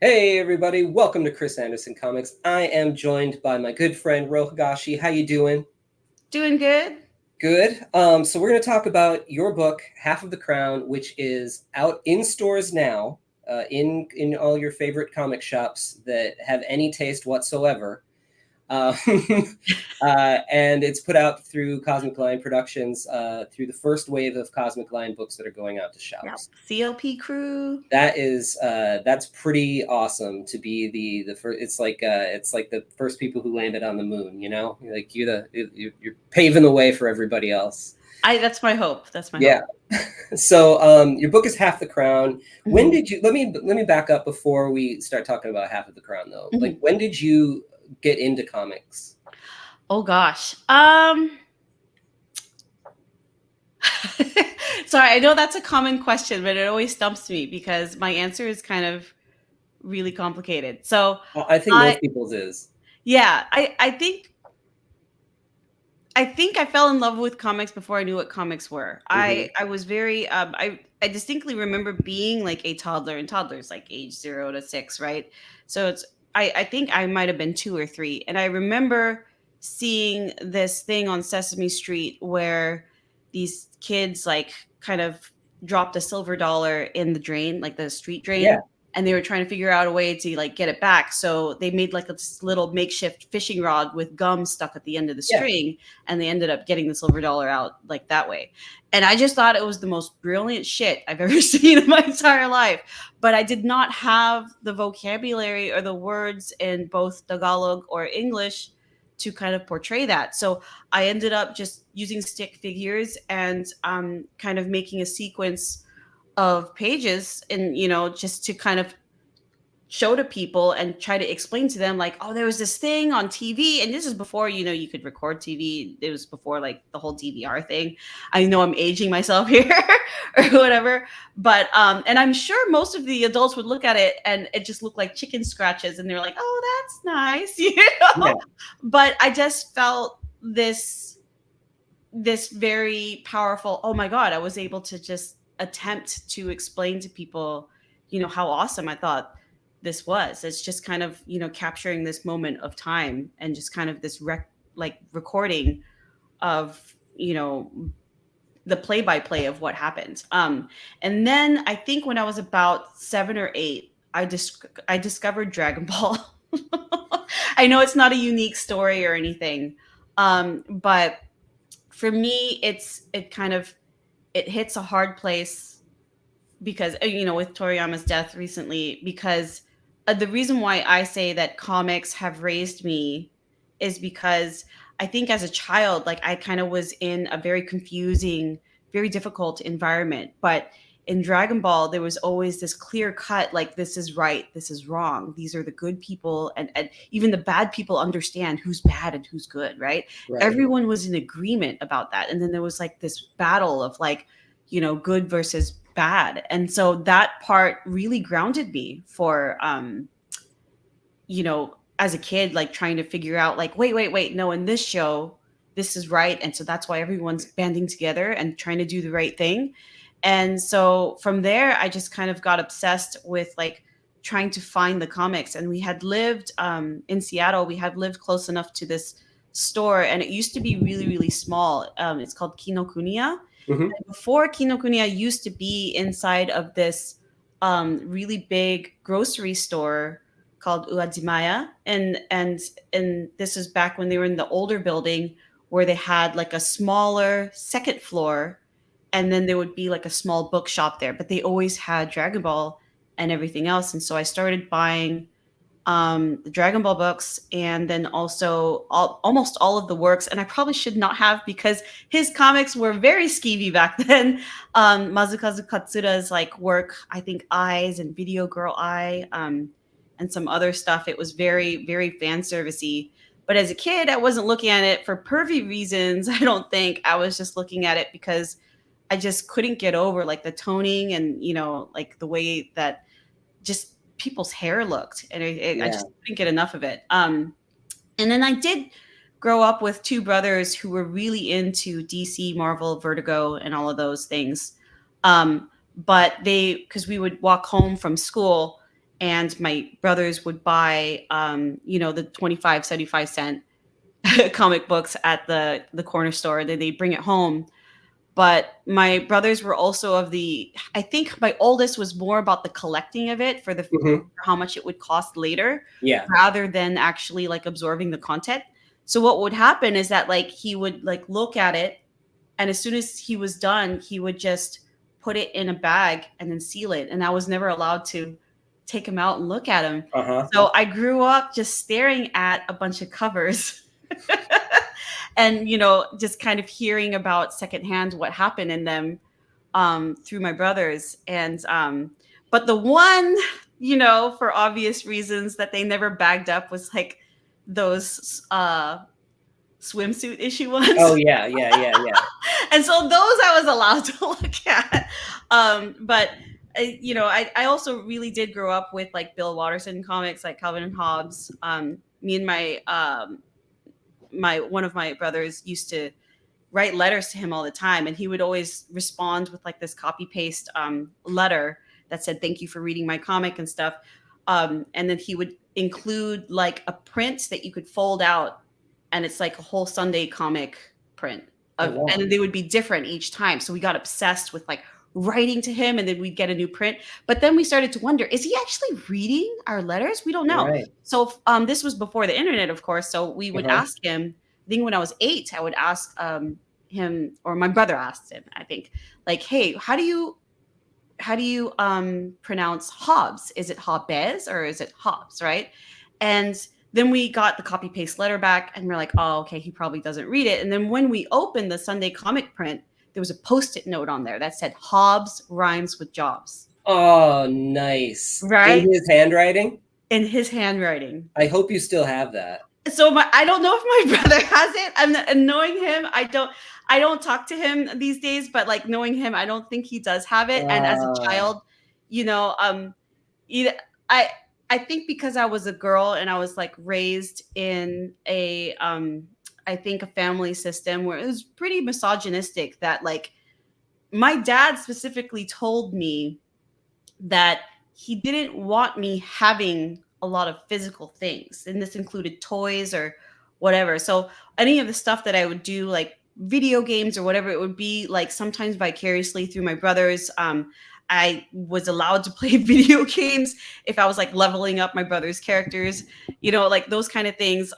Hey everybody, welcome to Chris Anderson Comics. I am joined by my good friend Higashi. How you doing? Doing good. Good. So we're going to talk about your book, Half of the Crown, which is out in stores now, in all your favorite comic shops that have any taste whatsoever. Um, and it's put out through Cosmic Line Productions, through the first wave of Cosmic Line books that are going out to Yep. shops. CLP crew. That's pretty awesome to be the first. It's like the first people who landed on the moon. You know, like you're paving the way for everybody else. That's my hope. That's my Yeah. hope. So your book is Half the Crown. When Mhm. did you? Let me back up before we start talking about Half of the Crown though. Like Mhm. when did you get into comics? Oh gosh. Sorry, I know that's a common question, but it always stumps me because my answer is kind of really complicated. So I think I most people's is. yeah, I think I fell in love with comics before I knew what comics were. Hmm. I was very I distinctly remember being like a toddler, and toddlers like age 0 to 6, right? So I think I might have been 2 or 3, and I remember seeing this thing on Sesame Street where these kids like kind of dropped a silver dollar in the drain, like the street Yeah. drain, and they were trying to figure out a way to like get it back. So they made like this little makeshift fishing rod with gum stuck at the end of the Yeah. string, and they ended up getting the silver dollar out like that way. And I just thought it was the most brilliant shit I've ever seen in my entire life. But I did not have the vocabulary or the words in both Tagalog or English to kind of portray that. So I ended up just using stick figures and kind of making a sequence of pages, and just to kind of show to people and try to explain to them like, oh, there was this thing on TV. And this is before you could record TV. It was before like the whole DVR thing. I know I'm aging myself here or whatever, but and I'm sure most of the adults would look at it and it just looked like chicken scratches, and they're like, oh, that's nice. Yeah. But I just felt this very powerful, oh my god, I was able to just attempt to explain to people how awesome I thought this was. It's just kind of capturing this moment of time and just kind of this like recording of the play by play of what happened. And then I think when I was about 7 or 8, I discovered Dragon Ball. I know it's not a unique story or anything, but for me it hits a hard place because with Toriyama's death recently, because the reason why I say that comics have raised me is because I think as a child, like, I kind of was in a very confusing, very difficult environment, but in Dragon Ball there was always this clear cut, like, this is right, this is wrong, these are the good people, and even the bad people understand who's bad and who's good, right? Right. Everyone was in agreement about that, and then there was like this battle of like good versus bad. And so that part really grounded me for as a kid, like trying to figure out like, wait, no, in this show this is right, and so that's why everyone's banding together and trying to do the right thing. And so from there I just kind of got obsessed with like trying to find the comics. And we had lived in Seattle, we had lived close enough to this store, and it used to be really, really small. It's called Kinokuniya. Hmm. Before, Kinokuniya used to be inside of this really big grocery store called Uajimaya, and this is back when they were in the older building where they had like a smaller second floor, and then there would be like a small bookshop there, but they always had Dragon Ball and everything else. And so I started buying the Dragon Ball books, and then also almost all of the works. And I probably should not have, because his comics were very skeevy back then. Mazukazu Katsura's like work, I think Eyes and Video Girl Eye, and some other stuff. It was very, very fan servicey. But as a kid, I wasn't looking at it for pervy reasons. I don't think I was just looking at it because I just couldn't get over like the toning and like the way that just people's hair looked, and I Yeah. just couldn't get enough of it. And then I did grow up with two brothers who were really into DC, Marvel, Vertigo, and all of those things. But because we would walk home from school, and my brothers would buy, the 25, 75 cent comic books at the corner store. Then they'd bring it home. But my brothers were also I think my oldest was more about the collecting of it for Hmm. how much it would cost later, Yeah. rather than actually like absorbing the content. So what would happen is that like he would like look at it, and as soon as he was done, he would just put it in a bag and then seal it. And I was never allowed to take him out and look at him. Uh-huh. So I grew up just staring at a bunch of covers and, just kind of hearing about secondhand what happened in them, through my brothers. But the one, for obvious reasons that they never bagged up was like those swimsuit issue Oh ones. yeah, yeah, yeah, yeah. And so those I was allowed to look at. But I also really did grow up with like Bill Watterson comics, like Calvin and Hobbes. Me and my one of my brothers used to write letters to him all the time, and he would always respond with like this copy paste letter that said thank you for reading my comic and stuff. And then he would include like a print that you could fold out, and it's like a whole Sunday comic print Oh of, wow. and they would be different each time. So we got obsessed with like writing to him, and then we'd get a new print. But then we started to wonder, is he actually reading our letters? We don't know. Right. So this was before the internet, of course. So we would Uh-huh. ask him. I think when I was 8, I would ask him, or my brother asked him, I think, like, hey, how do you pronounce Hobbes? Is it Hobbes or is it Hobbes, right? And then we got the copy paste letter back, and we're like, oh, okay, he probably doesn't read it. And then when we opened the Sunday comic print, there was a post-it note on there that said Hobbes rhymes with jobs, Oh, nice. right? In his handwriting? In his handwriting. I hope you still have that. So I don't know if my brother has it. And knowing him, I don't talk to him these days, but like knowing him, I don't think he does have it. And as a Uh, child, you know, either, I I think because I was a girl and I was like raised in I think a family system where it was pretty misogynistic, that like my dad specifically told me that he didn't want me having a lot of physical things, and this included toys or whatever. So any of the stuff that I would do, like video games or whatever, it would be like sometimes vicariously through my brothers. I was allowed to play video games if I was like leveling up my brother's characters, like those kind of things.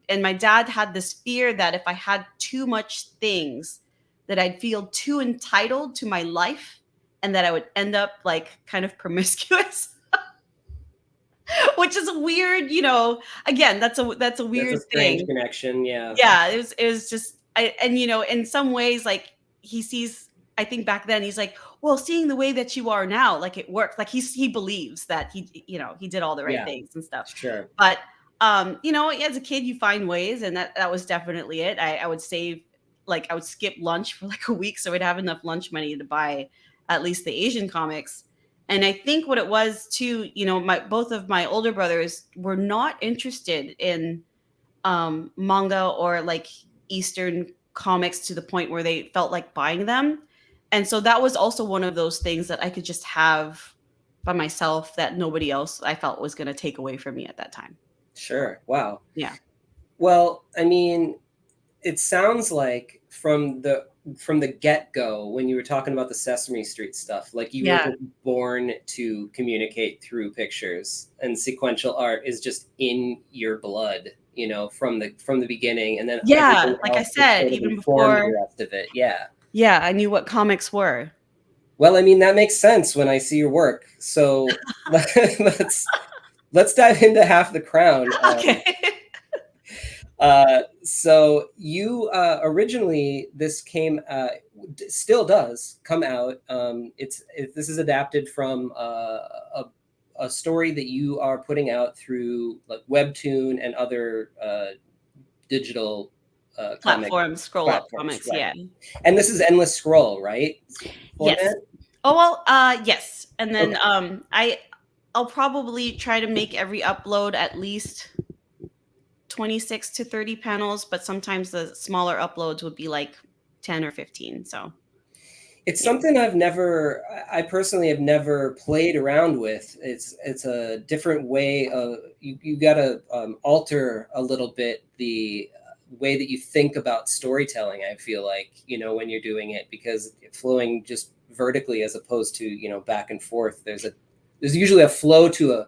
And my dad had this fear that if I had too much things, that I'd feel too entitled to my life, and that I would end up like kind of promiscuous, which is a weird, again, that's a that's a weird strange thing. connection. Yeah. Yeah, it was just and in some ways, like he sees, I think back then he's like, well, seeing the way that you are now, like it works. Like he believes that he did all the right Yeah. things and stuff. Sure. But as a kid you find ways, and that was definitely it. I would save, like I would skip lunch for like a week so I'd have enough lunch money to buy at least the Asian comics. And I think what it was too, my both of my older brothers were not interested in manga or like Eastern comics to the point where they felt like buying them. And so that was also one of those things that I could just have by myself, that nobody else I felt was going to take away from me at that time. Sure. Wow. Yeah. Well, I mean, it sounds like from the get-go, when you were talking about the Sesame Street stuff, like you were Yeah. just born to communicate through pictures, and sequential art is just in your blood, from the beginning, and then Yeah. everything Like I else just said, sort of even informed before, the rest of it. Yeah. yeah, I knew what comics were. Well, I mean, that makes sense when I see your work. So let's dive into Half the Crown. Okay. So you originally, this still does come out. This is adapted from a story that you are putting out through like Webtoon and other digital comic Platforms, scroll up platforms, comics. right? Yeah. And this is Endless Scroll, right? Yes. Format. Oh well, yes. And then Okay. I'll probably try to make every upload at least 26 to 30 panels, but sometimes the smaller uploads would be like 10 or 15. So It's Yeah. something I personally have never played around with. It's a different way of you gotta alter a little bit the way that you think about storytelling. I feel like, when you're doing it, because flowing just vertically as opposed to, back and forth. There's usually a flow to a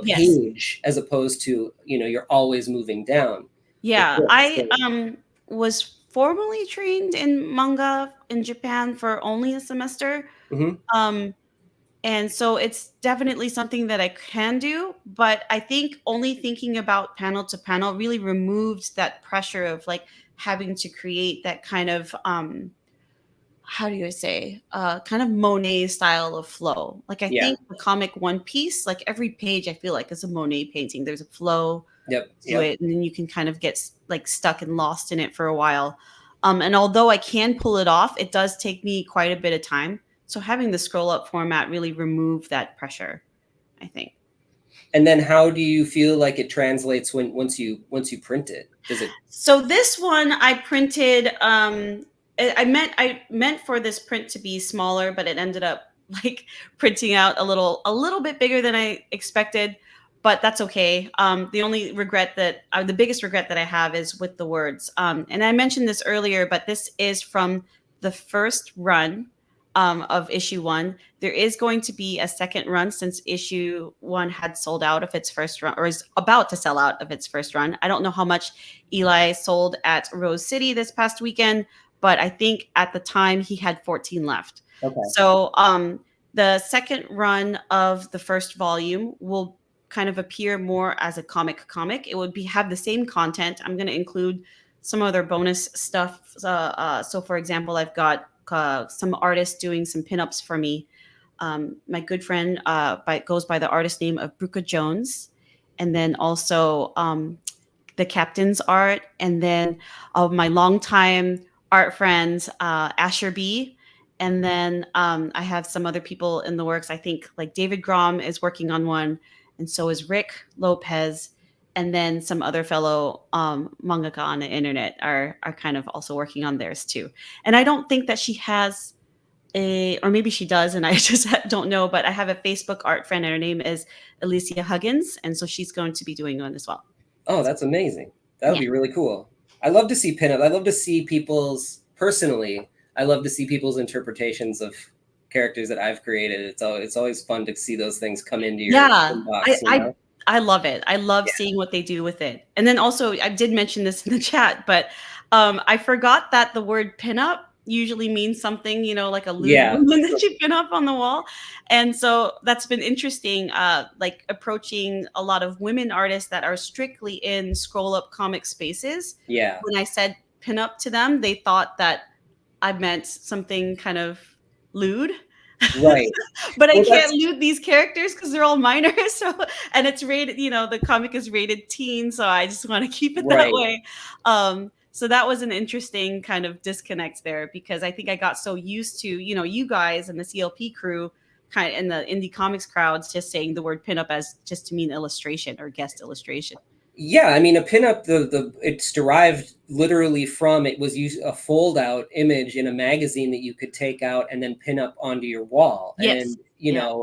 Yes. page as opposed to, you're always moving down the Yeah, book. I So, was formally trained in manga in Japan for only a semester. mhm. Um and so it's definitely something that I can do, but I think only thinking about panel to panel really removed that pressure of like having to create that kind of how do you say kind of Monet style of flow. Like I Yeah. think the comic One Piece, like every page I feel like is a Monet painting. There's a flow Yep. to Yep. it, and then you can kind of get like stuck and lost in it for a while. And although I can pull it off, it does take me quite a bit of time. So having the scroll up format really removed that pressure, I think. And then how do you feel like it translates once you print it? Does it? So this one I printed. I meant for this print to be smaller, but it ended up like printing out a little bit bigger than I expected. But that's okay. The biggest regret that I have is with the words. And I mentioned this earlier, but this is from the first run of issue one. There is going to be a second run since issue one had sold out of its first run, or is about to sell out of its first run. I don't know how much Eli sold at Rose City this past weekend, but I think at the time he had 14 left. Okay. So the second run of the first volume will kind of appear more as a comic. It would be have the same content. I'm going to include some other bonus stuff. So for example, I've got some artists doing some pinups for me. My good friend goes by the artist name of Bruca Jones, and then also the captain's art, and then my longtime art friend Asher B. And then I have some other people in the works. I think like David Grom is working on one, and so is Rick Lopez. And then some other fellow mangaka on the internet are kind of also working on theirs too. And I don't think that she has or maybe she does, and I just don't know. But I have a Facebook art friend, and her name is Alicia Huggins, and so she's going to be doing one as well. Oh, So, that's amazing. That would yeah. be really cool. I love to see pinup. I love to see people's personally. I love to see people's interpretations of characters that I've created. It's always fun to see those things come into your Yeah, inbox. I I I love it. I love Yeah. seeing what they do with it. And then also, I did mention this in the chat, but I forgot that the word pinup usually means something, like a lewd Yeah. woman that you pin up on the wall. And so that's been interesting, like approaching a lot of women artists that are strictly in scroll up comic spaces. Yeah. When I said pin up to them, they thought that I meant something kind of lewd. Right. But I Well, can't that's loot these characters because they're all minors. So, and it's rated, the comic is rated teen, so I just want to keep it that right. way. So that was an interesting kind of disconnect there because I think I got so used to, you guys and the CLP crew kind of in the indie comics crowds just saying the word pinup as just to mean illustration or guest illustration. Yeah, I mean, a pinup, the it's derived literally from it was used a fold out image in a magazine that you could take out and then pin up onto your wall. Yes. And, Yeah.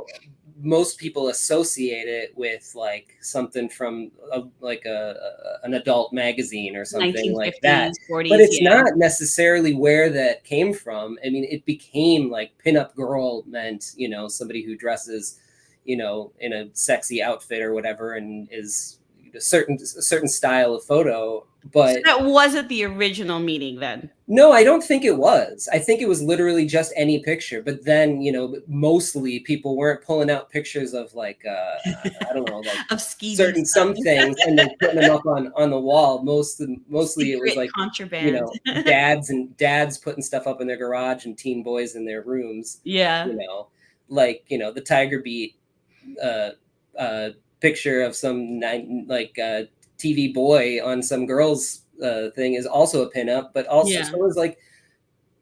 most people associate it with like something from an adult magazine or something like that. 1950s, But 40s. it's Yeah. not necessarily where that came from. I mean, it became like pinup girl meant, somebody who dresses, in a sexy outfit or whatever and is a certain style of photo. So But that wasn't the original meaning then. no, I don't think it was. I think it was literally just any picture. But then, mostly people weren't pulling out pictures of like I don't know, like Of skeevy certain stuff. some things and then putting them up on the wall. Mostly it was Secret like, contraband. dads putting stuff up in their garage and teen boys in their rooms, Yeah. like, the Tiger Beat uh uh picture of some TV boy on some girl's thing is also a pinup, but also Yeah. so is like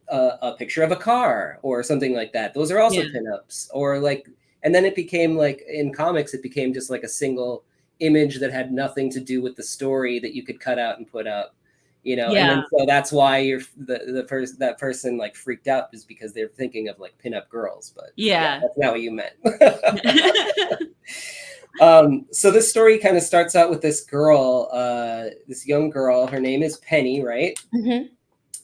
a picture of a car or something like that. Those are also Yeah. pinups. Or like, and then it became like in comics, it became just like a single image that had nothing to do with the story that you could cut out and put up. and Yeah. then so that's why you're the first that person like freaked out is because they're thinking of like pinup girls, but yeah, Yeah. that's not what you meant. So this story kind of starts out with this girl, this young girl. Her name is Penny, right? Mhm.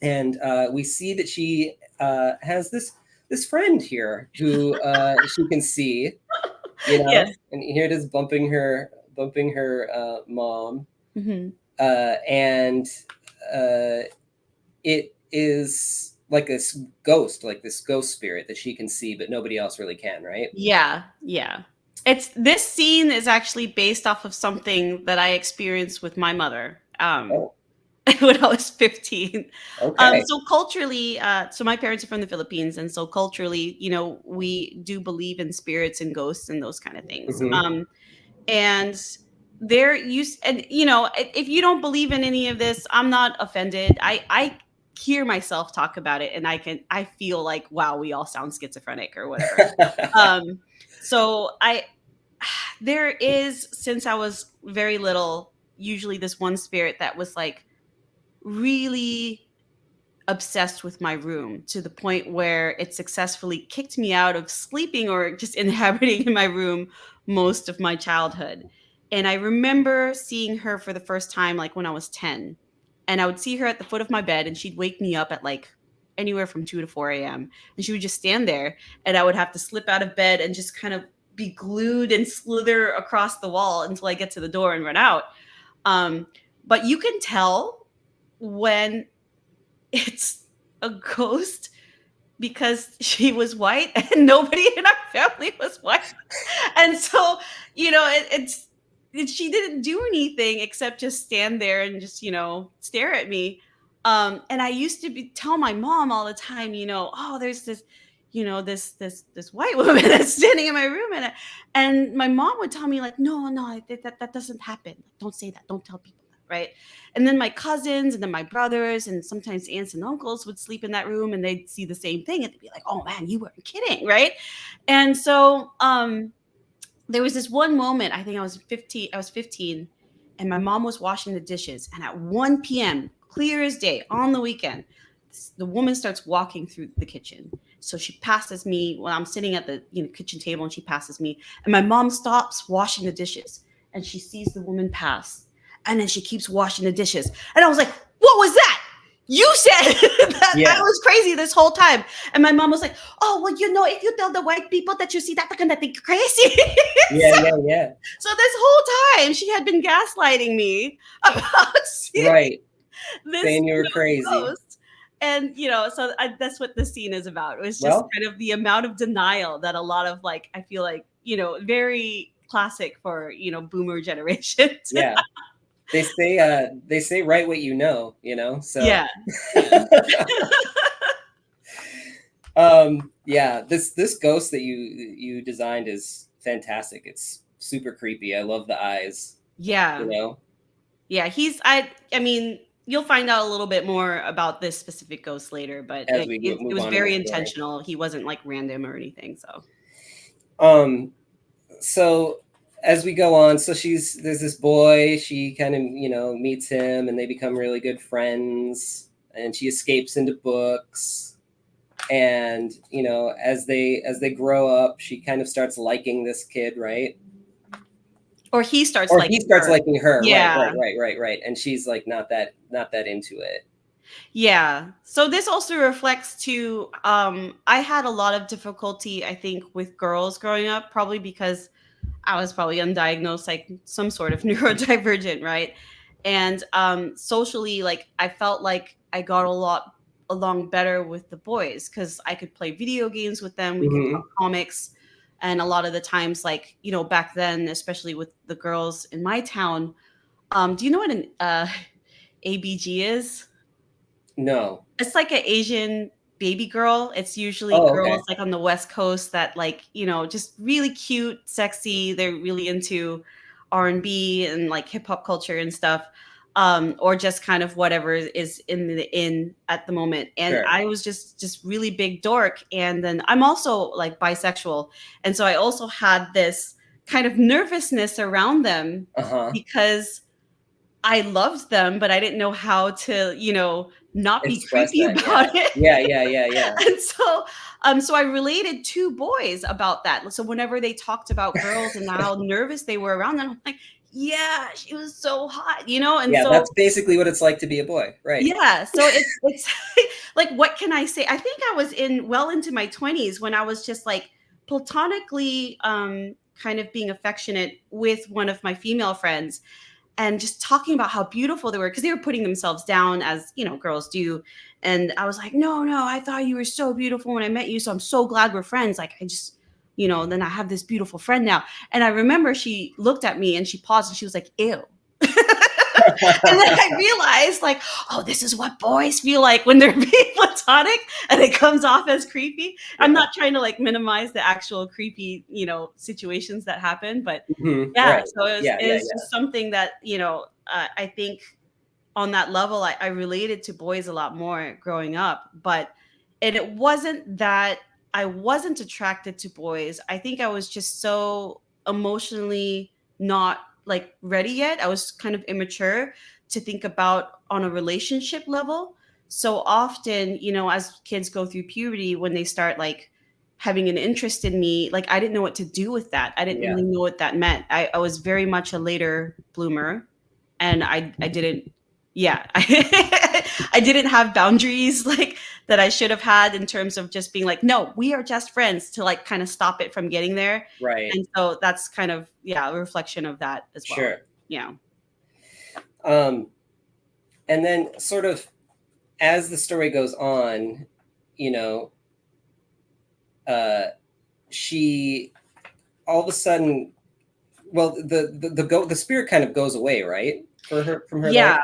And we see that she has this friend here who she can see, Yes. and here it is bumping her mom, Mhm. and uh, it is like this ghost, like this ghost spirit that she can see, but nobody else really can, right? Yeah, yeah. It's this scene is actually based off of something that I experienced with my mother, Oh, when I was 15. okay. So culturally, so my parents are from the Philippines, and so culturally, we do believe in spirits and ghosts and those kind of things. Hmm. And there used and if you don't believe in any of this, I'm not offended. I hear myself talk about it, and I feel like, wow, we all sound schizophrenic or whatever. um so I there is, since I was very little, usually this one spirit that was like really obsessed with my room, to the point where it successfully kicked me out of sleeping or just inhabiting in my room most of my childhood. And I remember seeing her for the first time like when I was 10. And I would see her at the foot of my bed, and she'd wake me up at like anywhere from 2 to 4 a.m. And she would just stand there, and I would have to slip out of bed and just kind of be glued and slither across the wall until I get to the door and run out. Um, but you can tell when it's a ghost because she was white and nobody in our family was white. And so, she didn't do anything except just stand there and just, stare at me. And I used to tell my mom all the time, oh, there's this, this white woman that's standing in my room, and my mom would tell me like, no, no, that doesn't happen. Don't say that. Don't tell people that, right? And then my cousins and then my brothers and sometimes aunts and uncles would sleep in that room, and they'd see the same thing, and they'd be like, oh man, you weren't kidding, right? And so there was this one moment, I think I was 15, and my mom was washing the dishes, and at 1 p.m., clear as day on the weekend, the woman starts walking through the kitchen. So she passes me when I'm sitting at the kitchen table, and she passes me, and my mom stops washing the dishes, and she sees the woman pass, and then she keeps washing the dishes. And I was like, what was that? You said that I Yeah, was crazy this whole time. And my mom was like, oh, well, if you tell the white people that you see that, they're going to think you're crazy. yeah, yeah, yeah. So this whole time, she had been gaslighting me about seeing Right. this, Saying you were crazy. ghost. And so that's what the scene is about. It was just Well, kind of the amount of denial that a lot of, like, I feel like, very classic for boomer generations. yeah. They say write what you know, so Yeah, yeah. yeah, this ghost that you designed is fantastic. It's super creepy. I love the eyes, you Yeah. know, Yeah, I mean, you'll find out a little bit more about this specific ghost later, but as we it move was on in the very story. intentional. He wasn't like random or anything, so. Um, so as we go on, so there's this boy, she kind of, meets him and they become really good friends, and she escapes into books. And, as they grow up, she kind of starts liking this kid, right? Or he starts Or he liking starts her. liking her, right, Yeah. right, right, right, right. And she's like not that into it. Yeah. So this also reflects to I had a lot of difficulty, I think, with girls growing up, probably because I was probably undiagnosed, like some sort of neurodivergent, right? And socially, like I felt like I got a lot along better with the boys because I could play video games with them. We could talk Hmm. comics, and a lot of the times, like back then, especially with the girls in my town. Do you know what an ABG is? No. It's like an Asian baby girl. It's usually Oh, girls okay. like on the West Coast that, like, just really cute, sexy. They're really into R&B and like hip hop culture and stuff. Or just kind of whatever is in at the moment. And Sure. I was just really big dork. And then I'm also like bisexual. And so I also had this kind of nervousness around them Uh-huh. because I loved them, but I didn't know how to, not be Express creepy that, yeah. about it. Yeah, yeah, yeah, yeah. And so I related to boys about that. So whenever they talked about girls and how nervous they were around them, I'm like, yeah, she was so hot, And Yeah, so that's basically what it's like to be a boy, right. yeah, so it's like, what can I say? I think I was well into my 20s when I was just like platonically kind of being affectionate with one of my female friends and just talking about how beautiful they were because they were putting themselves down as girls do. And I was like, no, no, I thought you were so beautiful when I met you, so I'm so glad we're friends. Like, I just, then I have this beautiful friend now. And I remember she looked at me and she paused and she was like, ew. And then I realized, like, oh, this is what boys feel like when they're being platonic and it comes off as creepy. I'm Yeah. not trying to like minimize the actual creepy, situations that happen, but Mhm, yeah, right. so Yeah, it yeah, was just something that, I think on that level, I related to boys a lot more growing up. But and it wasn't that I wasn't attracted to boys. I think I was just so emotionally not like ready yet. I was kind of immature to think about on a relationship level. So often, as kids go through puberty, when they start like having an interest in me, like I didn't know what to do with that. I didn't yeah. really know what that meant. I was very much a later bloomer, and I didn't, yeah, I didn't have boundaries like that I should have had in terms of just being like, no, we are just friends, to like kind of stop it from getting there. Right. And so that's kind of, yeah, a reflection of that as well. Sure. Yeah. Um, and then sort of as the story goes on, you know, uh, she all of a sudden, well, the spirit kind of goes away, right? For her from her life. Yeah.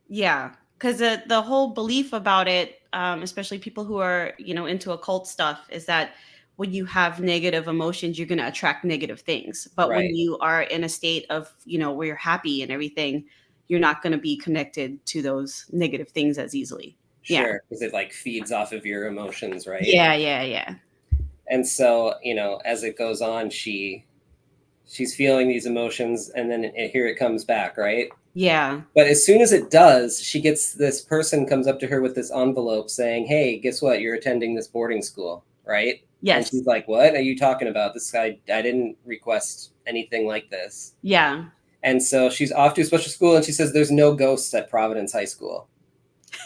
Yeah. Because the whole belief about it, especially people who are, into occult stuff, is that when you have negative emotions, you're going to attract negative things. But when Right. you are in a state of, where you're happy and everything, you're not going to be connected to those negative things as easily. Yeah. Sure. Because it like feeds off of your emotions, right? Yeah. Yeah. Yeah. And so, as it goes on, she's feeling these emotions, and then here it comes back, right? Yeah. But as soon as it does, she gets this person comes up to her with this envelope saying, "Hey, guess what? You're attending this boarding school, right?" And Yes. she's like, "What are you talking about? This guy, I didn't request anything like this." Yeah. And so she's off to a special school, and she says, "There's no ghosts at Providence High School."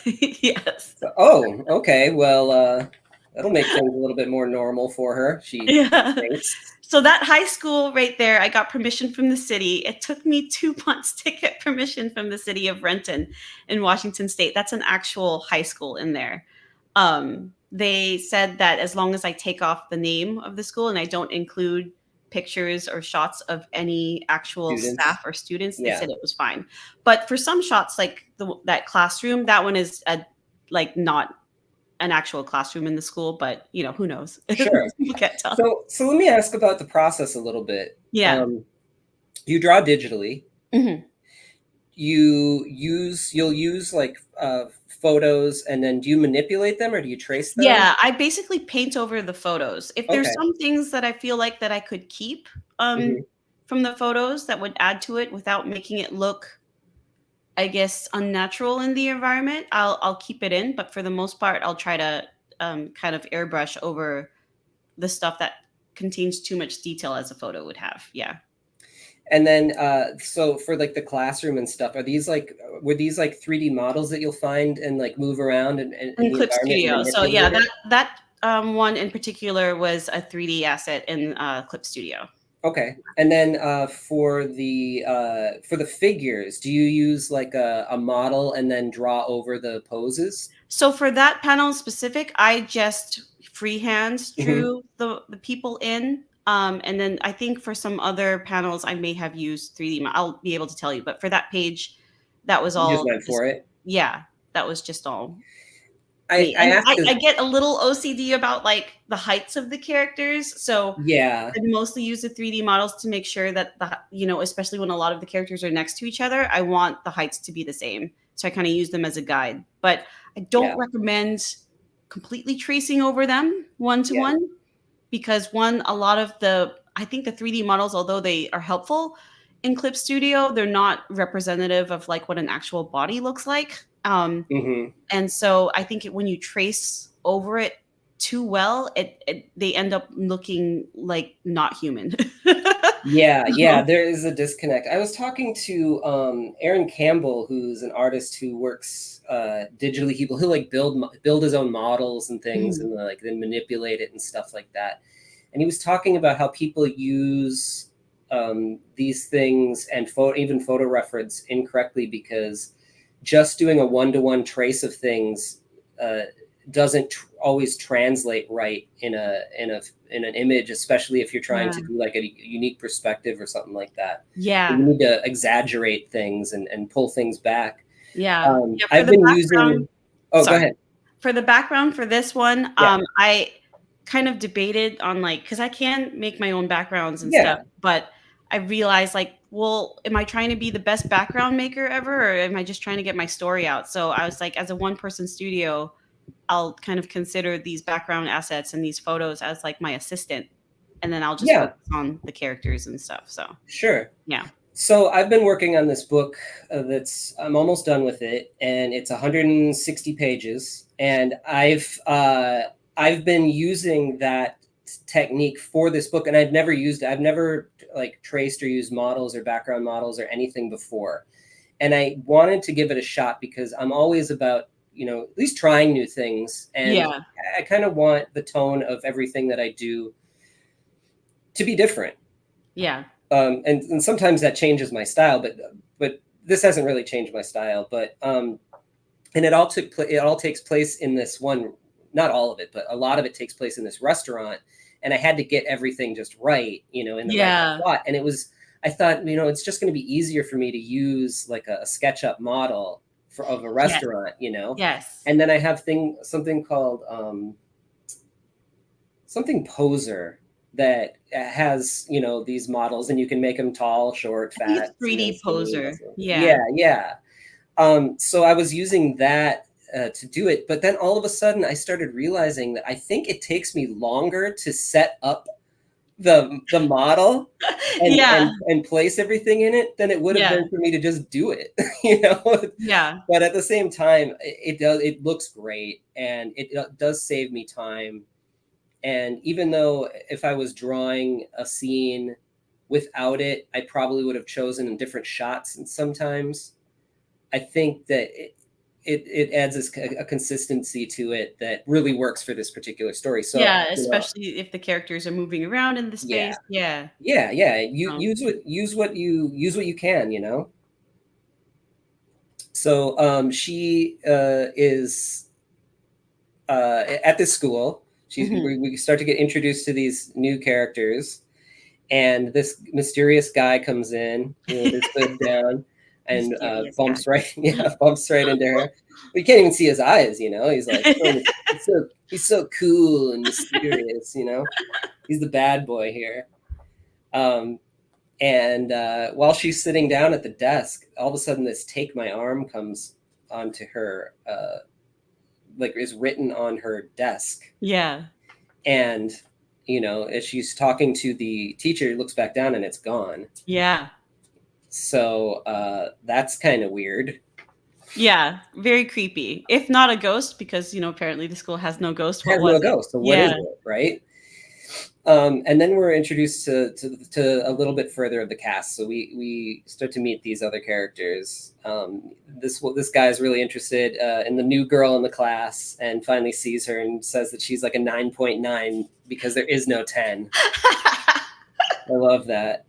Yes. So, oh, okay. Well, that'll make things a little bit more normal for her. She Yeah. thinks. So that high school right there, I got permission from the city. It took me 2 months to get permission from the city of Renton in Washington State. That's an actual high school in there. They said that as long as I take off the name of the school and I don't include pictures or shots of any actual Students. staff or students, they Yeah, said it was fine. But for some shots, like that classroom, that one is like not an actual classroom in the school, but who knows? sure. You can't tell. So let me ask about the process a little bit. Yeah. You draw digitally. Mhm. You'll use like photos, and then do you manipulate them or do you trace them? Yeah, I basically paint over the photos. If there's Okay. some things that I feel like that I could keep, Hmm. from the photos that would add to it without making it look, I guess, unnatural in the environment, I'll keep it in, but for the most part, I'll try to, kind of airbrush over the stuff that contains too much detail as a photo would have. Yeah. And then so for like the classroom and stuff, are these like were these like 3D models that you'll find and like move around in In the Clip environment and Studio. So yeah, manipulate it? that one in particular was a 3D asset in Clip Studio. Okay. And then for the figures, do you use like a model and then draw over the poses? So for that panel specific, I just freehand Hmm. drew the people in. And then I think for some other panels, I may have used 3D. I'll be able to tell you, but for that page, that was You just all went just, for it. yeah, that was just all I me. I And asked I this. get a little OCD about like the heights of the characters. So Yeah. I mostly use the 3D models to make sure that especially when a lot of the characters are next to each other, I want the heights to be the same. So I kind of use them as a guide. But I don't Yeah. recommend completely tracing over them one to Yeah. one because one, a lot of I think the 3D models, although they are helpful, in Clip Studio. They're not representative of like what an actual body looks like. Hmm. And so I think when you trace over it too well, they end up looking like not human. Yeah, yeah, there is a disconnect. I was talking to Aaron Campbell, who's an artist who works digitally. He'll like build his own models and things, Mhm. and like then manipulate it and stuff like that. And he was talking about how people use these things and even photo reference incorrectly, because just doing a one-to-one trace of things uh, doesn't always translate right in an image, especially if you're trying Yeah. to do like a unique perspective or something like that. You Yeah. need to exaggerate things and pull things back. Yeah. Yeah, for I've the been background using. Oh, go sorry. ahead. For the background for this one, Yeah, I kind of debated on like because I can make my own backgrounds and stuff, yeah, but I realized like, well, am I trying to be the best background maker ever, or am I just trying to get my story out? So I was like, as a one-person studio, I'll kind of consider these background assets and these photos as like my assistant, and then I'll just yeah. focus on the characters and stuff. So Sure. yeah. So I've been working on this book that's I'm almost done with it, and it's 160 pages, and I've been using that technique for this book, and I've never used it. I've never like traced or used models or background models or anything before, and I wanted to give it a shot because I'm always about, at least trying new things, and Yeah. I kind of want the tone of everything that I do to be different. Yeah. And sometimes that changes my style, but this hasn't really changed my style. But and it all takes place in this one, not all of it, but a lot of it takes place in this restaurant, and I had to get everything just right, in the right Yeah. spot. And it was, I thought, it's just going to be easier for me to use like a SketchUp model of a Yes. restaurant, Yes. and then I have something called something poser that has these models, and you can make them tall, short, I think it's fat, 3D skinny, poser. muscle. Yeah. Yeah, yeah. So I was using that to do it, but then all of a sudden I started realizing that I think it takes me longer to set up the model and Yeah. and place everything in it than it would have Yeah. been for me to just do it. you know Yeah. but at the same time, it looks great, and it does save me time. And even though if I was drawing a scene without it, I probably would have chosen different shots. And sometimes I think that it adds a consistency to it that really works for this particular story. So, Yeah, especially if the characters are moving around in the yeah, space. Yeah. yeah, yeah. You Um, use what you can. So she is at this school. mhm. We start to get introduced to these new characters, and this mysterious guy comes in with his hood down and Mysterious guy. bumps right, yeah, bumps right into her. We can't even see his eyes. He's like he's so cool and mysterious. He's the bad boy here. Um, and while she's sitting down at the desk, all of a sudden this "take my arm" comes onto her, like is written on her desk, Yeah. and as she's talking to the teacher, looks back down and it's gone. Yeah. So that's kind of weird. Yeah. Very creepy. If not a ghost, because, apparently the school has no ghost. It What has was no it? ghost. So what is Yeah. it, right? And then we're introduced to a little bit further of the cast. So we start to meet these other characters. This guy is really interested in the new girl in the class, and finally sees her and says that she's like a 9.9 because there is no 10. I love that.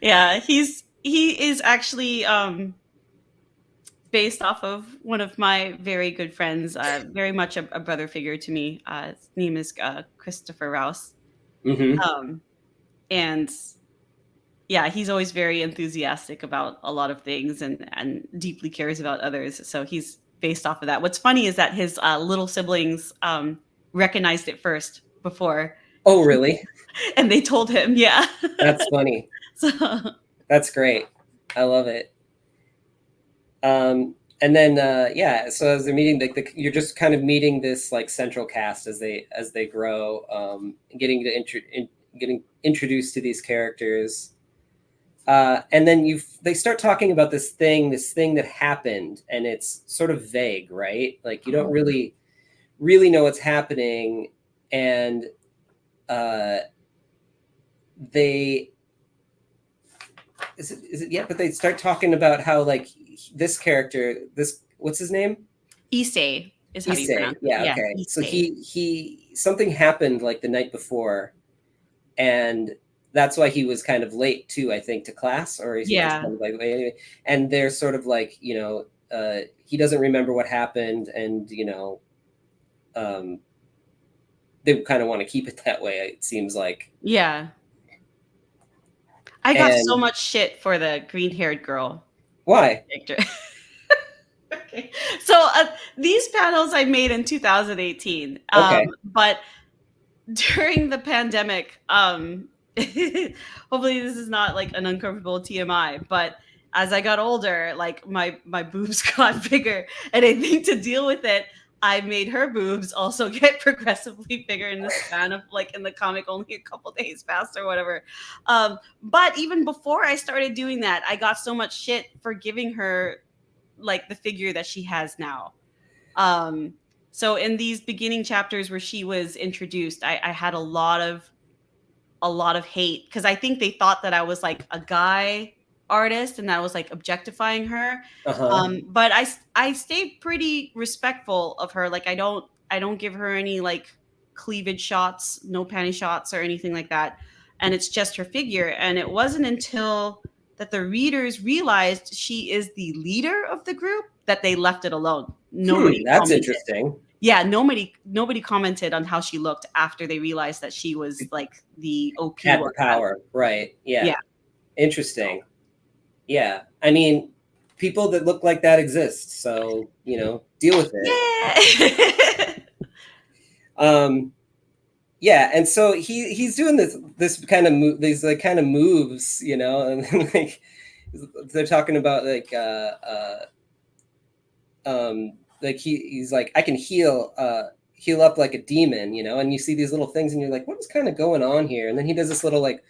Yeah, he is actually based off of one of my very good friends, very much a brother figure to me. His name is Christopher Rouse. Hmm. Um, and yeah, he's always very enthusiastic about a lot of things and deeply cares about others. So he's based off of that. What's funny is that his little siblings recognized it first before, Oh, really? and they told him, yeah. That's funny. So That's great. I love it. And then yeah, so as they're meeting, you're just kind of meeting this like central cast as they grow, getting introduced to these characters. And then they start talking about this thing that happened, and it's sort of vague, right? Like you don't Oh, really know what's happening, and uh, they is it yeah? But they start talking about how like this character, this what's his name? Issei is how you Issei. pronounce it. Yeah, Yeah, okay. So Issei. he something happened like the night before, and that's why he was kind of late too, I think, to class, or he was Yeah. kind of like anyway. And they're sort of like, he doesn't remember what happened, and um, they kind of want to keep it that way. It seems like, Yeah. I got so and much shit for the green-haired girl why? character. Okay. So, these panels I made in 2018, Okay, but during the pandemic, hopefully this is not like an uncomfortable TMI, but as I got older, like my boobs got bigger, and I think to deal with it, I made her boobs also get progressively bigger in the span of like in the comic only a couple days past or whatever. But even before I started doing that, I got so much shit for giving her like the figure that she has now. Um, so in these beginning chapters where she was introduced, I had a lot of hate because I think they thought that I was like a guy artist and that I was like objectifying her. uh-huh. But I stayed pretty respectful of her. Like I don't give her any like cleavage shots, no panty shots or anything like that. And it's just her figure. And it wasn't until that the readers realized she is the leader of the group that they left it alone. Nobody That's commented. interesting. Yeah, nobody commented on how she looked after they realized that she was like the OP Had the one. power, right? Yeah. Yeah, interesting. Yeah, I mean, people that look like that exist, so deal with it. Yeah. Um, yeah, and so he's doing this kind of these like kind of moves, and then, like they're talking about like he's like, I can heal up like a demon, and you see these little things and you're like, what's kind of going on here? And then he does this little like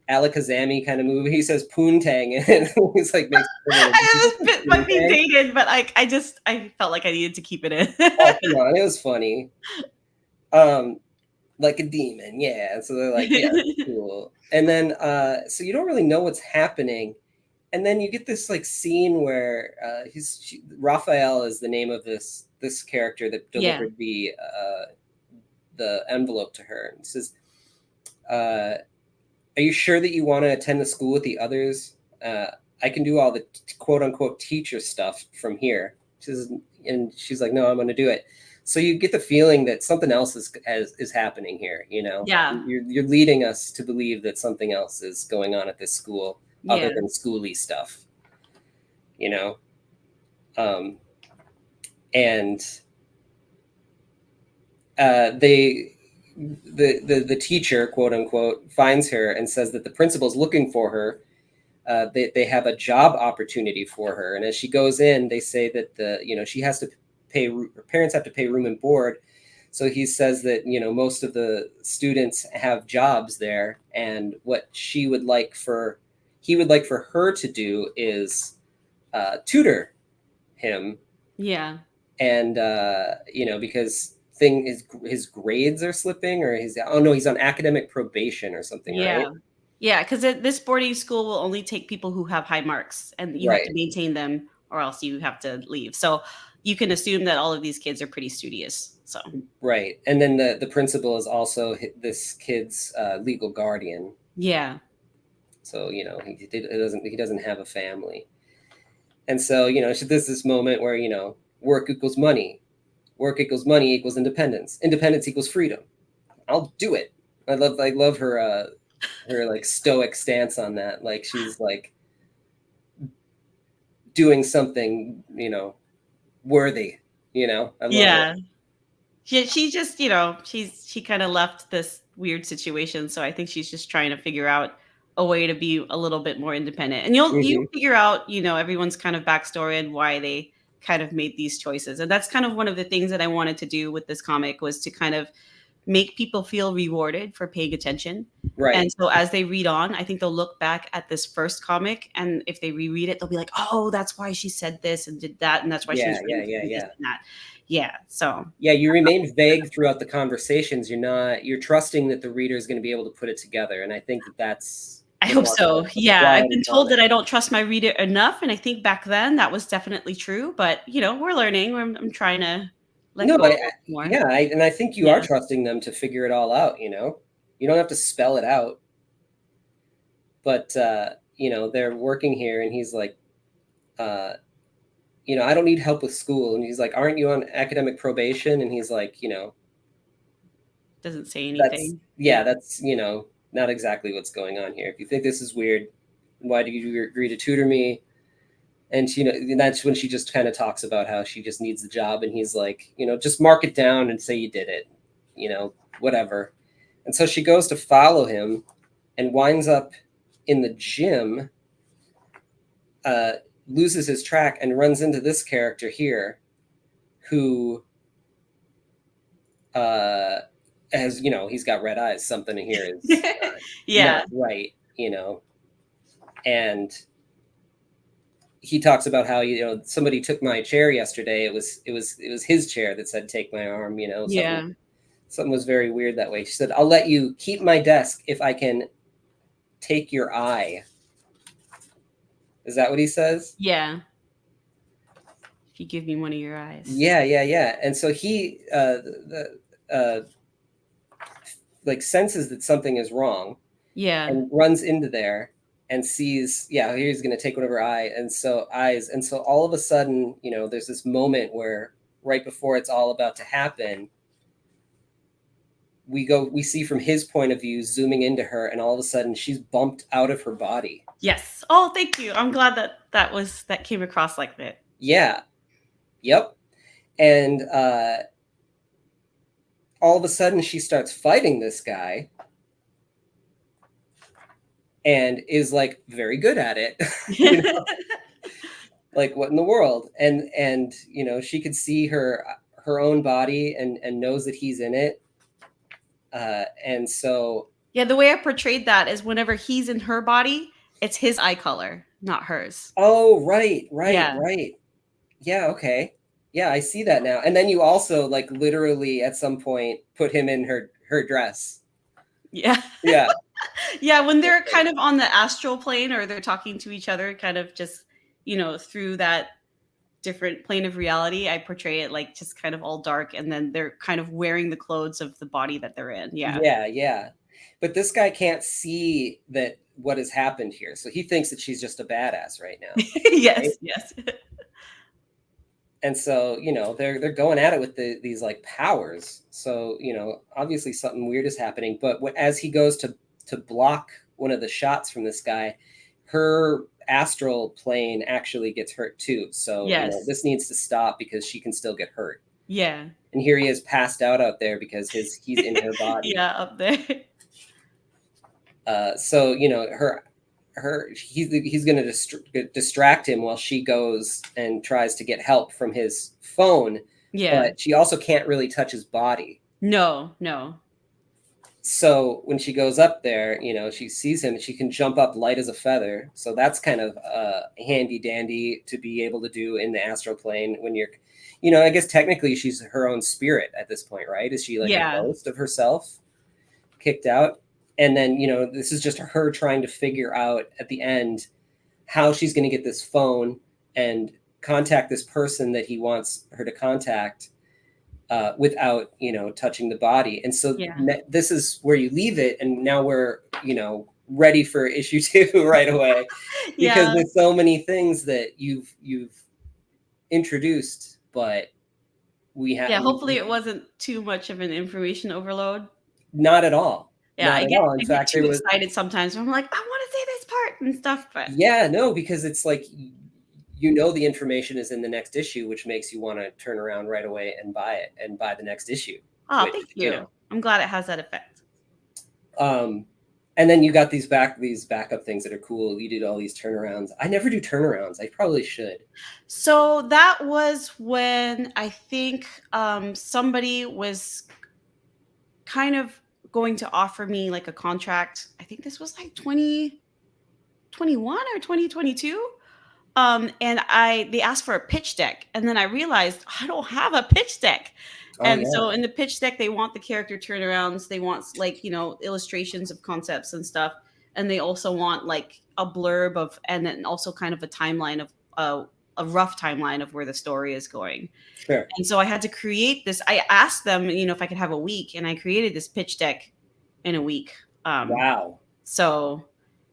alakazami kind of move. He says poontang, and he's like makes a little I was it might be poontang. dated, but like I felt like I needed to keep it in. Oh, come on, it was funny. Um, like a demon, yeah. So they're like, yeah, cool. And then so you don't really know what's happening, and then you get this like scene where Raphael is the name of this character that Yeah. delivered the envelope to her, and says, uh, "Are you sure that you want to attend the school with the others? I can do all the quote unquote teacher stuff from here." She says, and she's like, "No, I'm going to do it." So you get the feeling that something else is happening here. Yeah. You're leading us to believe that something else is going on at this school other Yeah. than schooly stuff. You know, um, and they the teacher, quote unquote, finds her and says that the principal's looking for her. They have a job opportunity for her, and as she goes in, they say that she has to pay, her parents have to pay room and board. So he says that most of the students have jobs there, and what he would like for her to do is tutor him, Yeah. and because his grades are slipping, or oh no, he's on academic probation or something, right? Yeah. Yeah, because this boarding school will only take people who have high marks, and you have to Right. maintain them, or else you have to leave. So you can assume that all of these kids are pretty studious. So Right. And then the principal is also this kid's legal guardian. yeah, So, he doesn't have a family. And so, there's this moment where, work equals money. Work equals money equals independence. Independence equals freedom. I'll do it. I love her like stoic stance on that. Like she's like doing something, worthy, I love it. yeah. She just she kind of left this weird situation, so I think she's just trying to figure out a way to be a little bit more independent. And you Hmm. figure out everyone's kind of backstory and why they kind of made these choices. And that's kind of one of the things that I wanted to do with this comic was to kind of make people feel rewarded for paying attention. And Right. so as they read on, I think they'll look back at this first comic, and if they reread it, they'll be like, "Oh, that's why she said this and did that, and that's why she Yeah, was yeah, trying to yeah, do this yeah. and that." Yeah, so Yeah, you remain vague throughout the conversations. You're trusting that the reader is going to be able to put it together, and I think that that's I hope so. remarkable. It's a Yeah, I've quality been told comic. that I don't trust my reader enough, and I think back then that was definitely true, but, we're learning. I'm trying to let No, go a little more. yeah, and I think you are Yeah. trusting them to figure it all out. You don't have to spell it out, but they're working here, and he's like, uh, I don't need help with school, and he's like, aren't you on academic probation? And he's like, Doesn't say that's anything. yeah, Yeah. that's not exactly what's going on here. If you think this is weird, why do you agree to tutor me? And and that's when she just kind of talks about how she just needs the job, and he's like, just mark it down and say you did it, whatever. And so she goes to follow him and winds up in the gym, uh, loses his track and runs into this character here, who uh, has he's got red eyes. Something here is Yeah. not right, and he talks about how somebody took my chair yesterday. It was his chair that said take my arm. Something Yeah. something was very weird that way. She said, I'll let you keep my desk if I can take your eye. Is that what he says? Yeah. If you give me one of your eyes. Yeah, yeah, yeah. And so he like senses that something is wrong Yeah. and runs into there and sees, yeah, he's going to take one of her eyes. And so all of a sudden, there's this moment where right before it's all about to happen, we see from his point of view zooming into her, and all of a sudden she's bumped out of her body. Yes. Oh, thank you. I'm glad that came across like that. Yeah. Yep. And all of a sudden she starts fighting this guy and is like very good at it. you know like what in the world? And she could see her own body and knows that he's in it. And so, Yeah, the way I portrayed that is whenever he's in her body, it's his eye color, not hers. oh, right, right, Yeah. right. Yeah, okay. Yeah, I see that now. And then you also like literally at some point put him in her dress. Yeah. Yeah. Yeah, when they're kind of on the astral plane or they're talking to each other kind of just, through that different plane of reality, I portray it like just kind of all dark and then they're kind of wearing the clothes of the body that they're in. Yeah. Yeah, yeah. But this guy can't see that what has happened here. So he thinks that she's just a badass right now, right? Yes, yes. And so, they're going at it with these like powers. So, obviously something weird is happening, but as he goes to block one of the shots from this guy, her astral plane actually gets hurt too. So, Yes. this needs to stop because she can still get hurt. Yeah. And here he is passed out there because he's in her body. Yeah, up there. So he's going to distract him while she goes and tries to get help from his phone, Yeah. but she also can't really touch his body. No, no. So when she goes up there, she sees him, she can jump up light as a feather. So that's kind of handy dandy to be able to do in the astral plane when I guess technically she's her own spirit at this point, right? Is she like a Yeah. ghost of herself kicked out? And then, this is just her trying to figure out at the end how she's going to get this phone and contact this person that he wants her to contact without, touching the body. And so Yeah. this is where you leave it. And now we're, ready for issue 2 right away, because Yeah. there's so many things that you've introduced, but we have Yeah, hopefully it wasn't too much of an information overload. not at all. Yeah, Not I at get all. In I get fact, too there was excited sometimes. I'm like, "I wanna say this part," and stuff, but yeah, no, because it's like the information is in the next issue, which makes you want to turn around right away and buy it and buy the next issue, oh, which thank you. I'm glad it has that effect. um and then you got these backup things that are cool. You did all these turnarounds. I never do turnarounds. I probably should. So, that was when I think, somebody was kind of going to offer me like a contract. I think this was like 2021 or 2022. And they asked for a pitch deck, and then I realized I don't have a pitch deck. Oh And yeah, so in the pitch deck, they want the character turnarounds, they want like, illustrations of concepts and stuff, and they also want like a blurb of, and then also kind of a timeline of a rough timeline of where the story is going. sure. And so I had to create this. I asked them, if I could have a week, and I created this pitch deck in a week. Um, Wow. so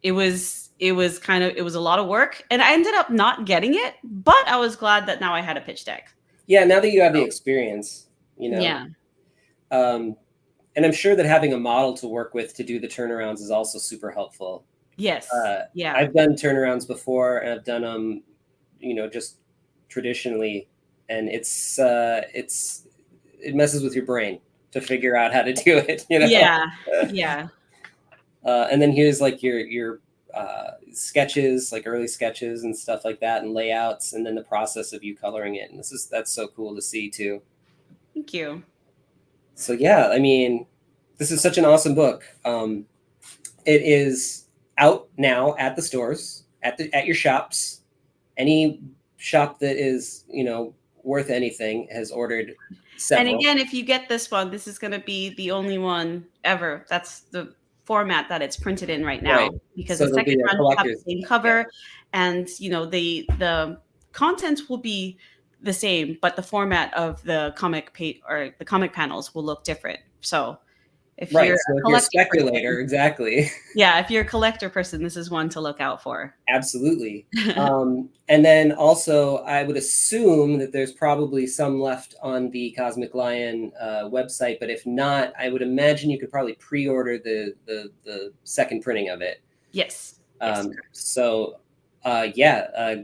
it was a lot of work, and I ended up not getting it, but I was glad that now I had a pitch deck. Yeah, now that you have the So, experience, yeah. um, and I'm sure that having a model to work with to do the turnarounds is also super helpful. Yes. Uh, Yeah. I've done turnarounds before, and I've done them, just traditionally, and it messes with your brain to figure out how to do it. Yeah. Yeah. And then here's like your sketches, like early sketches and stuff like that, and layouts, and then the process of you coloring it. And that's so cool to see too. Thank you. So yeah, I mean, this is such an awesome book. It is out now at the stores, at your shops. Any shop that is worth anything has ordered And several. again, if you get this one, this is going to be the only one ever. That's the format that it's printed in right Right. now, because So the there'll second be a run will have collector's. the same Yeah. cover, and the content will be the same, but the format of the comic page or the comic panels will look different. So if you're Right. So a if you're a collector speculator, person, exactly. yeah, if you're a collector person, this is one to look out for. Absolutely. And then also, I would assume that there's probably some left on the Cosmic Lion website, but if not, I would imagine you could probably pre-order the second printing of it. Yes. Yes. So, yeah,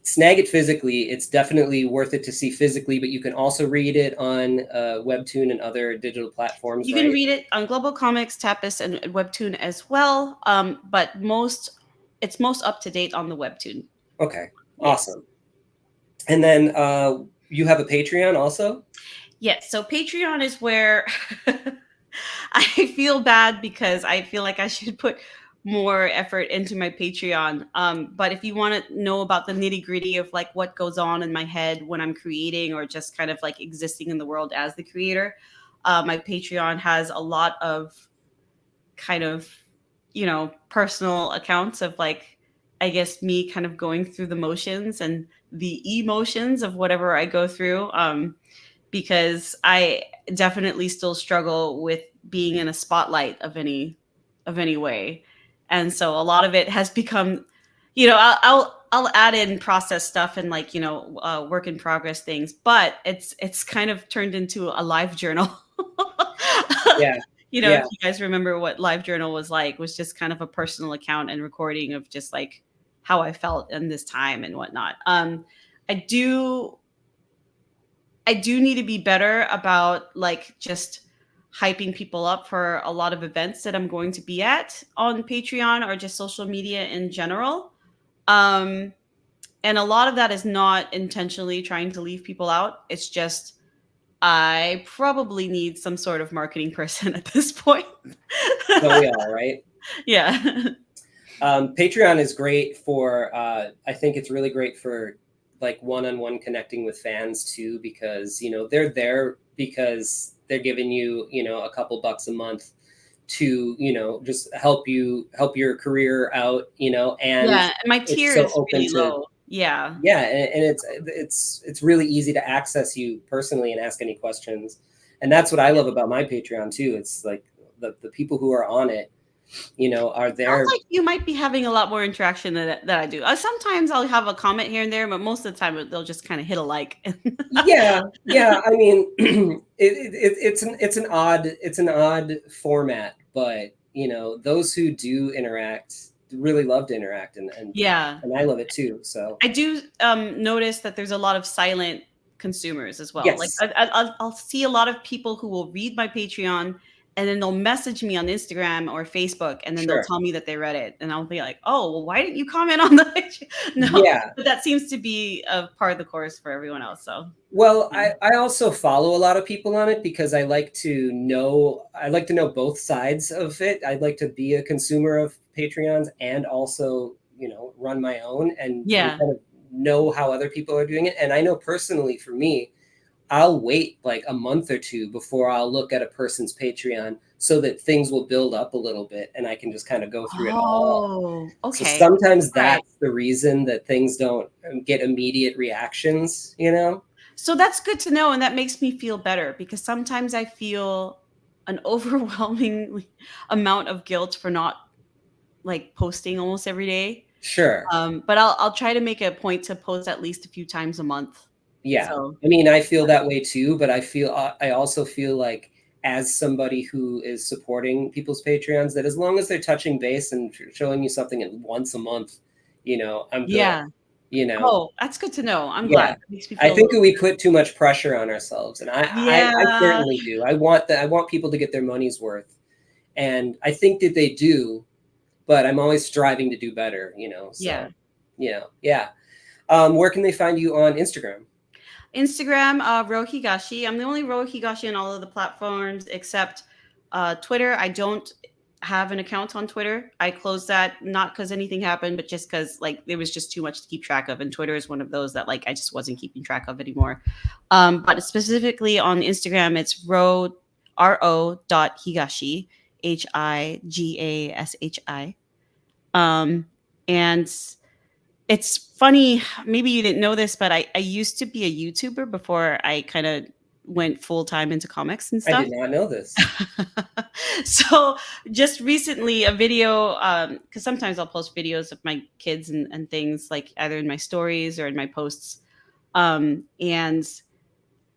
snag it physically. It's definitely worth it to see physically, but you can also read it on Webtoon and other digital platforms, You can right? read it on Global Comics, Tapas, and Webtoon as well. But it's most up to date on the Webtoon. Okay, Yes. awesome. And then you have a Patreon also? Yes. So Patreon is where I feel bad because I feel like I should put more effort into my Patreon. But if you want to know about the nitty gritty of like what goes on in my head when I'm creating or just kind of like existing in the world as the creator, my Patreon has a lot of kind of, personal accounts of like, I guess me kind of going through the motions and the emotions of whatever I go through. Because I definitely still struggle with being in a spotlight of any way. And so a lot of it has become, I'll add in process stuff and like, work in progress things, but it's kind of turned into a live journal. Yeah, If yeah. you guys remember what live journal was just kind of a personal account and recording of just like how I felt in this time and whatnot. I do I do need to be better about like just hyping people up for a lot of events that I'm going to be at on Patreon or just social media in general. Um, and a lot of that is not intentionally trying to leave people out. It's just I probably need some sort of marketing person at this point. So we all right. Yeah. Patreon is great for. I think it's really great for like one-on-one connecting with fans too, because they're there because they're giving you a couple bucks a month to just help your career out, and Yeah. And my it's tier so is open really to. low. Yeah. Yeah, and it's really easy to access you personally and ask any questions, and that's what I love about my Patreon too. It's like the people who are on it, are Sounds there. like you might be having a lot more interaction than I do. Sometimes I'll have a comment here and there, but most of the time they'll just kind of hit a like. Yeah, yeah. I mean, it's an odd format, but those who do interact really love to interact, Yeah. and I love it too. So I do notice that there's a lot of silent consumers as well. Like yes, I'll see a lot of people who will read my Patreon and then they'll message me on Instagram or Facebook, and then they'll Sure. tell me that they read it, and I'll be like, "Oh, well, why didn't you comment on the picture?" No, Yeah. but that seems to be a part of the course for everyone else. So, Well, yeah, I also follow a lot of people on it because I like to know both sides of it. I'd like to be a consumer of Patreons and also, run my own and yeah. kind of know how other people are doing it. And I know personally for me, I'll wait like a month or two before I'll look at a person's Patreon so that things will build up a little bit and I can just kind of go through it all. Oh, So okay. sometimes All right. that's the reason that things don't get immediate reactions, you know? So that's good to know, and that makes me feel better because sometimes I feel an overwhelming amount of guilt for not like posting almost every day. Sure. But I'll try to make a point to post at least a few times a month. Yeah. So, I mean, I feel that way too, but I also feel like as somebody who is supporting people's Patreons, that as long as they're touching base and showing you something at once a month, I'm good, yeah. you know? Oh, that's good to know. I'm glad. Yeah. That makes me I feel a think little we put too much pressure on ourselves, and I Yeah. certainly do. I want people to get their money's worth, and I think that they do, but I'm always striving to do better, Yeah. so, yeah. Where can they find you on Instagram? Instagram, Ro Higashi. I'm the only Ro Higashi on all of the platforms except Twitter. I don't have an account on Twitter. I closed that not because anything happened, but just because like there was just too much to keep track of. And Twitter is one of those that like I just wasn't keeping track of anymore. But specifically on Instagram, it's ro dot higashi Higashi. And it's funny, maybe you didn't know this, but I used to be a YouTuber before I kind of went full time into comics and I stuff. did not know this. So just recently a video, because sometimes I'll post videos of my kids and things like either in my stories or in my posts. And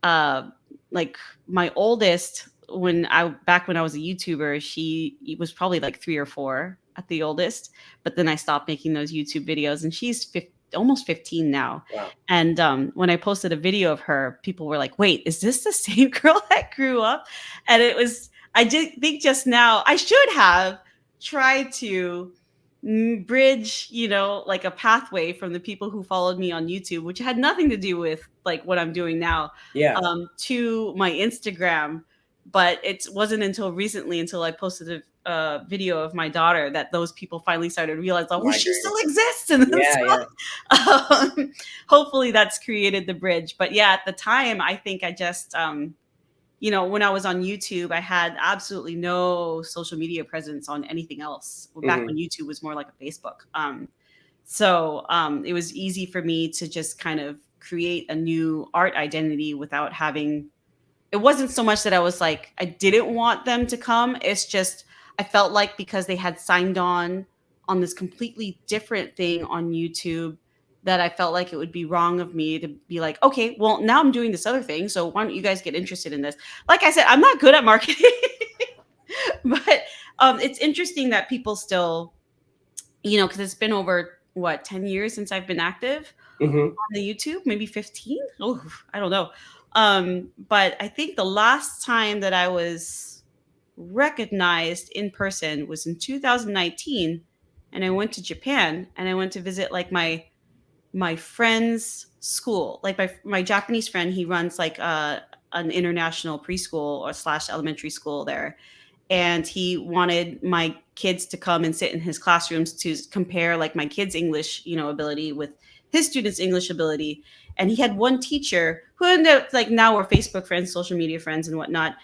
uh like my oldest, when I was a YouTuber, she was probably like 3 or 4 at the oldest, but then I stopped making those YouTube videos, and she's almost 15 now. Wow. And when I posted a video of her, people were like, "Wait, is this the same girl that grew up?" And it was. I did think just now I should have tried to bridge, like a pathway from the people who followed me on YouTube, which had nothing to do with like what I'm doing now, Yeah. to my Instagram. But it wasn't until recently, until I posted a video of my daughter, that those people finally started to realize, oh, she Migrated. still exists. And Yeah, yeah. hopefully that's created the bridge. But yeah, at the time, I think I just, when I was on YouTube, I had absolutely no social media presence on anything else. Back Mhm. when YouTube was more like a Facebook. So it was easy for me to just kind of create a new art identity without having. It wasn't so much that I was like, I didn't want them to come. It's just I felt like because they had signed on this completely different thing on YouTube, that I felt like it would be wrong of me to be like, okay, well, now I'm doing this other thing. So why don't you guys get interested in this? Like I said, I'm not good at marketing, but it's interesting that people still, because it's been over what, 10 years since I've been active Mhm. on the YouTube, maybe 15. Oh, I don't know. But I think the last time that I was recognized in person was in 2019, and I went to Japan, and I went to visit like my friend's school. Like my Japanese friend, he runs like an international preschool or slash elementary school there, and he wanted my kids to come and sit in his classrooms to compare like my kids' English, ability with his students' English ability. And he had one teacher who ended up like, now we're Facebook friends, social media friends, and whatnot.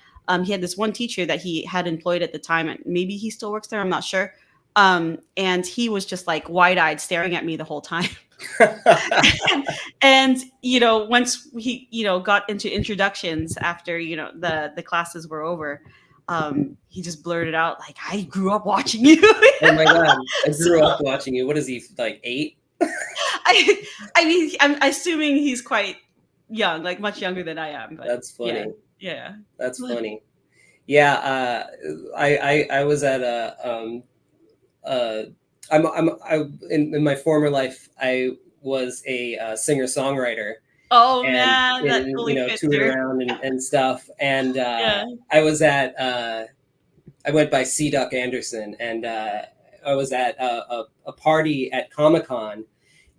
He had this one teacher that he had employed at the time, and maybe he still works there, I'm not sure. And he was just like wide-eyed staring at me the whole time. And once he got into introductions after the classes were over, he just blurted out like, I grew up watching you. Oh my god. I So grew up watching you. What is he, like 8? I I mean, I'm assuming he's quite young, like much younger than I am, but That's yeah, funny. yeah. That's funny. Yeah, I was at uh in my former life, I was a singer-songwriter Oh and, man, that totally fits toured her. around and stuff. And Yeah. I was at I went by C. Duck Anderson, and I was at a party at Comic-Con,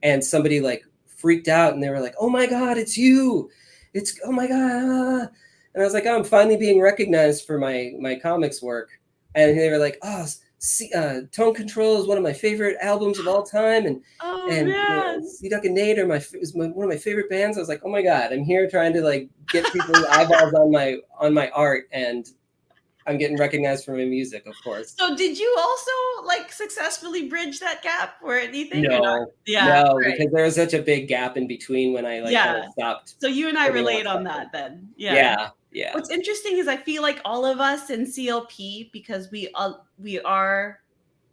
and somebody like freaked out, and they were like, "Oh my God, it's you! It's oh my God!" And I was like, "Oh, I'm finally being recognized for my comics work." And they were like, "Oh, Tone Control is one of my favorite albums of all time, Oh and you know, man. C Duck and Nate are one of my favorite bands." I was like, "Oh my God, I'm here trying to like get people's eyeballs on my art, and I'm getting recognized for my music, of course." So did you also like successfully bridge that gap or anything or not? No, Yeah, no, right. because there was such a big gap in between when I like kind of Yeah. stopped So you and I putting out relate on stuff. that then. Yeah. Yeah, yeah, What's interesting is I feel like all of us in CLP, because we are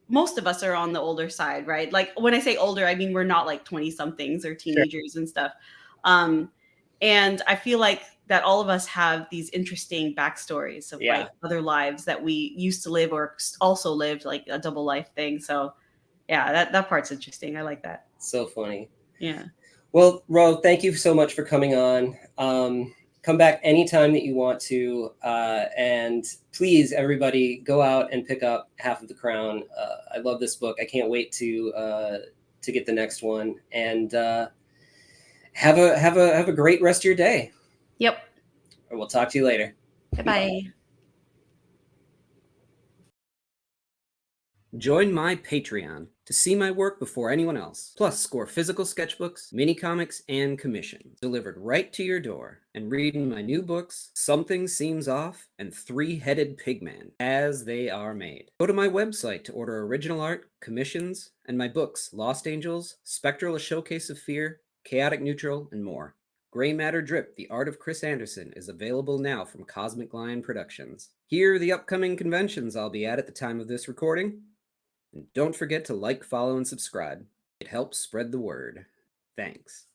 most of us are on the older side, right? Like when I say older, I mean we're not like 20 somethings or sure, teenagers and stuff. Um, and I feel like that all of us have these interesting backstories of like yeah, other lives that we used to live or also lived, like a double life thing. So yeah, that part's interesting. I like that. so funny. Yeah. Well, Ro, thank you so much for coming on. Come back anytime that you want to, and please, everybody, go out and pick up Half of the Crown. I love this book. I can't wait to get the next one, and have a great rest of your day. Yep. And we'll talk to you later. Bye Bye. bye. Join my Patreon to see my work before anyone else. Plus, score physical sketchbooks, mini comics, and commissions delivered right to your door. And reading my new books, Something Seems Off and Three-Headed Pigman, as they are made. Go to my website to order original art, commissions, and my books, Lost Angels, Spectral: A Showcase of Fear, Chaotic Neutral, and more. Gray Matter Drip, The Art of Chris Anderson, is available now from Cosmic Lion Productions. Here are the upcoming conventions I'll be at the time of this recording. And don't forget to like, follow, and subscribe. It helps spread the word. Thanks.